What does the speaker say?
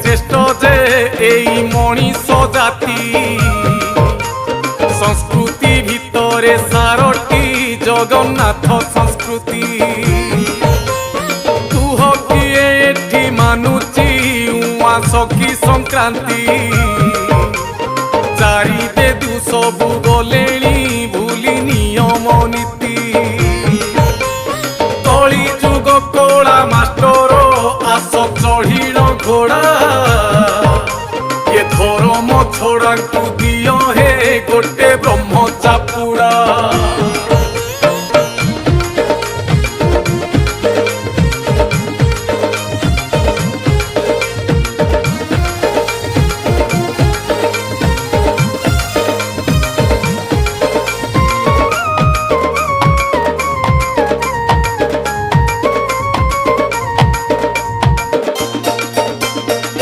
শ্রেষ্ঠ যে এই মଣିষ জাতি সংস্কৃতি ভিতরে সারটি জগন্নাথ সংস্কৃতি তুহ কিয়ে এଠି মানুচি উয়া সখী সংক্রান্তি চারি বেদু সবু গলেনি ভুলি নিয়ম নীতি কলি যুগ কোলা মাস্টর আস চঢ়িল ঘোড়া এ ধর্ম ছোড়াଙ୍କୁ দিଅ হে গোটে ব্রহ্ম চাপু